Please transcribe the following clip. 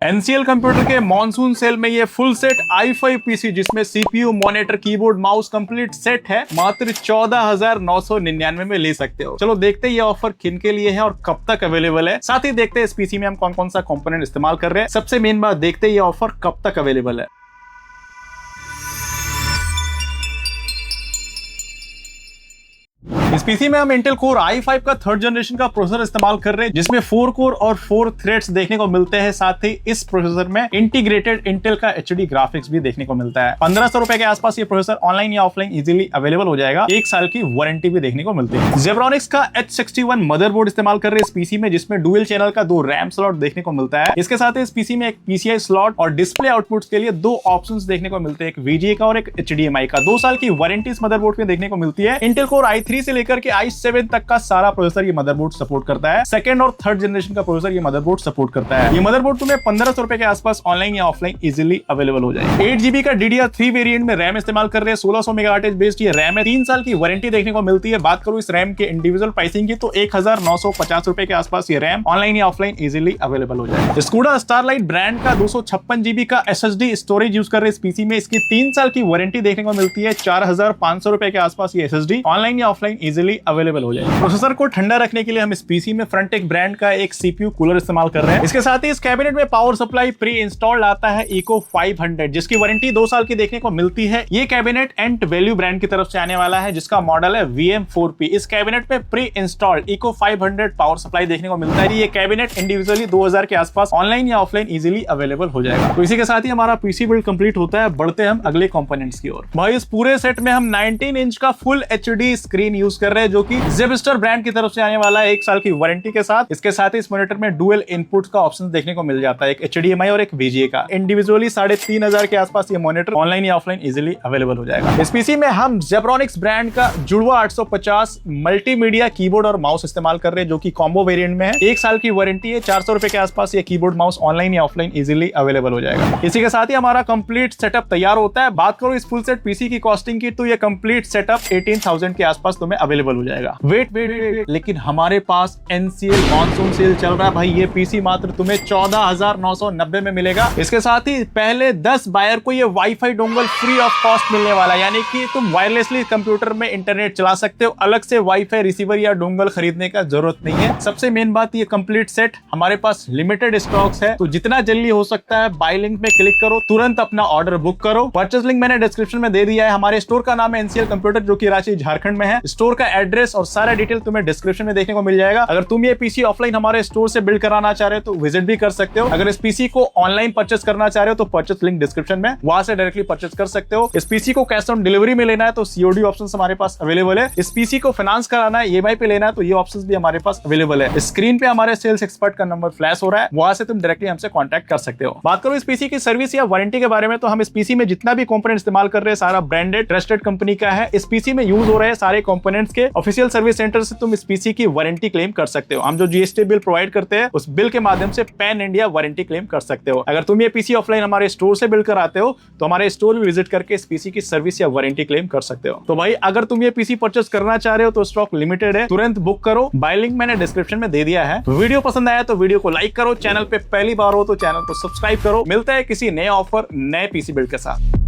NCL computer के monsoon cell में ये फुल सेट i5 पीसी जिसमें CPU, monitor, keyboard, mouse complete set है मात्र 14,999 में ले सकते हो। चलो देखते हैं ये ऑफर किन के लिए है और कब तक अवेलेबल है। साथ ही देखते हैं इस पीसी में हम कौन कौन सा कंपोनेंट इस्तेमाल कर रहे हैं। सबसे मेन बात देखते हैं ये ऑफर कब तक अवेलेबल है। इस पीसी में हम इंटेल कोर i5 का 3rd जनरेशन का प्रोसेसर इस्तेमाल कर रहे हैं जिसमें 4 कोर और 4 थ्रेड्स देखने को मिलते हैं। साथ ही इस प्रोसेसर में इंटीग्रेटेड इंटेल का एचडी ग्राफिक्स भी देखने को मिलता है। 1500 रुपए के आसपास ये प्रोसेसर ऑनलाइन या ऑफलाइन इजीली अवेलेबल हो जाएगा। 1 साल की वारंटी भी देखने को मिलती है। जेब्रॉनिक्स का H61 मदरबोर्ड इस्तेमाल कर रहे हैं इस पीसी में जिसमें डुअल चैनल का 2 रैम स्लॉट देखने को मिलता है। इसके साथ इस पीसी में एक PCI स्लॉट और डिस्प्ले आउटपुट्स के लिए 2 ऑप्शंस देखने को मिलते हैं, एक VGA का और एक HDMI का। 2 साल की वारंटी इस मदरबोर्ड में देखने को मिलती है। इंटेल कोर i3 से लेकर के i7 तक का सारा प्रोसेसर ये मदरबोर्ड सपोर्ट करता है। 2nd और 3rd जनरेशन का प्रोसेसर ये मदरबोर्ड सपोर्ट करता है। ये मदरबोर्ड तुम्हें 1500 रुपए के आसपास ऑनलाइन या ऑफलाइन इजीली अवेलेबल हो जाएगा। 8GB का DDR3 वेरिएंट में रैम इस्तेमाल कर रहे हैं। 1600 मेगाहर्ट्ज बेस्ड ये रैम है। 3 साल की वारंटी देखने को मिलती है। बात करूं इस रैम के इंडिविजुअल प्राइसिंग की तो 1950 रुपए के आसपास ये रैम ऑनलाइन या ऑफलाइन इजीली अवेलेबल हो जाएगा। स्कूडा स्टारलाइट ब्रांड का 256GB का SSD स्टोरेज यूज कर रहे हैं इस पीसी में। इसकी 3 साल की वारंटी देखने को मिलती है। 4500 रुपए के आसपास ये SSD ऑनलाइन या ऑफलाइन इजीली अवेलेबल हो जाएगा। प्रोसेसर को ठंडा रखने के लिए हम इस पीसी में फ्रंटेक ब्रांड का एक CPU कूलर इस्तेमाल कर रहे हैं। इसके साथ ही इस कैबिनेट में पावर सप्लाई प्री इंस्टॉल्ड आता है Eco 500 जिसकी वारंटी 2 साल की देखने को मिलती है। ये कैबिनेट एंट वैल्यू ब्रांड की तरफ से आने वाला है जिसका मॉडल है VM4P। इस कैबिनेट में pre installed Eco 500 power supply देखने को मिलता है। ये कैबिनेट इंडिविजुअली 2000 के आसपास ऑनलाइन या ऑफलाइन इजीली अवेलेबल हो जाएगा। तो इसी के साथ ही हमारा पीसी बिल्ड कंप्लीट होता है। बढ़ते हम अगले कंपोनेंट्स की ओर। भाई इस पूरे सेट में हम 19 इंच का फुल HD स्क्रीन यूज कर रहे हैं जो कि जेबिस्टर ब्रांड की तरफ से आने वाला है 1 साल की वारंटी के साथ। इसके साथ ही इस मॉनिटर में डुअल इनपुट का ऑप्शन देखने को मिल जाता है, एक HDMI और एक VGA का। इंडिविजुअली 3500 के आसपास ये मॉनिटर ऑनलाइन या ऑफलाइन इजीली अवेलेबल हो जाएगा। इस पीसी में हम जेब्रॉनिक्स ब्रांड का जुड़वा 850 मल्टीमीडिया कीबोर्ड और माउस इस्तेमाल कर रहे हैं जो कि कॉम्बो वेरिएंट में है। 1 साल की वारंटी है। 400 रुपए के आसपास ये कीबोर्ड माउस ऑनलाइन या ऑफलाइन इजीली अवेलेबल हो जाएगा। इसी के साथ ही हमारा कंप्लीट सेटअप तैयार होता है। बात करो इस फुल सेट पीसी की कॉस्टिंग की तो ये कंप्लीट सेटअप 18,000 के आसपास तुम्हें अवेलेबल हो जाएगा। वेट लेकिन हमारे पास एनसीएल मॉनसून सेल चल रहा है भाई। ये पीसी मात्र तुम्हें 14,990 में मिलेगा। इसके साथ ही पहले 10 बायर को ये wifi dongle free of cost मिलने वाला है, यानी कि तुम वायरलेसली कंप्यूटर में इंटरनेट चला सकते हो। अलग से वाईफाई रिसीवर या डोंगल खरीदने का जरूरत नहीं है। सबसे मेन बात ये कंप्लीट सेट हमारे पास लिमिटेड स्टॉक्स है, तो जितना जल्दी हो सकता है बाय लिंक में क्लिक करो, तुरंत अपना ऑर्डर बुक करो। परचेस लिंक मैंने डिस्क्रिप्शन में दे दिया है। हमारे स्टोर का नाम है एनसीएल कंप्यूटर जो कि रांची झारखंड में है। स्टोर का एड्रेस और सारा डिटेल तुम्हें डिस्क्रिप्शन में देखने को मिल जाएगा। अगर तुम ये पीसी ऑफलाइन हमारे स्टोर से बिल्ड कराना चाह रहे हो तो विजिट भी कर सकते हो। अगर इस पीसी को ऑनलाइन परचेस करना चाह रहे हो तो परचेस लिंक डिस्क्रिप्शन में, वहां से डायरेक्टली परचेस कर सकते हो। इस पीसी को कैश ऑन डिलीवरी में लेना है तो COD ऑप्शन हमारे पास अवेलेबल है। इस पीसी को फाइनेंस कराना है, EMI पे लेना है तो ये ऑप्शन भी हमारे पास अवेलेबल है। स्क्रीन पे हमारे सेल्स एक्सपर्ट का नंबर फ्लैश हो रहा है, वहां से तुम डायरेक्टली हमसे कॉन्टैक्ट कर सकते हो। बात करो इस पीसी की सर्विस या वारंटी के बारे में तो हम इस पीसी में जितना भी कंपोनेंट इस्तेमाल कर रहे हैं सारा ब्रांडेड ट्रस्टेड कंपनी का है। इस पीसी में यूज हो रहे हैं सारे कंपोनेंट्स के ऑफिशियल सर्विस सेंटर से तुम इस पीसी की वारंटी क्लेम कर सकते हो। हम जो GST बिल प्रोवाइड करते हैं उस बिल के माध्यम से पैन इंडिया वारंटी क्लेम कर सकते हो। अगर तुम ये पीसी ऑफलाइन हमारे स्टोर से बिल्ड कराते हो तो हमारे स्टोर भी विजिट करके इस पीसी की सर्विस या वारंटी क्लेम कर सकते हो। तो भाई अगर तुम ये पीसी परचेस करना चाह रहे हो तो स्टॉक लिमिटेड है, तुरंत बुक करो। बाय लिंक मैंने डिस्क्रिप्शन में दे दिया है। वीडियो पसंद आया तो वीडियो को लाइक करो, चैनल पे पहली बार हो तो चैनल को सब्सक्राइब करो। मिलता है किसी नए ऑफर नए पीसी बिल्ड के साथ।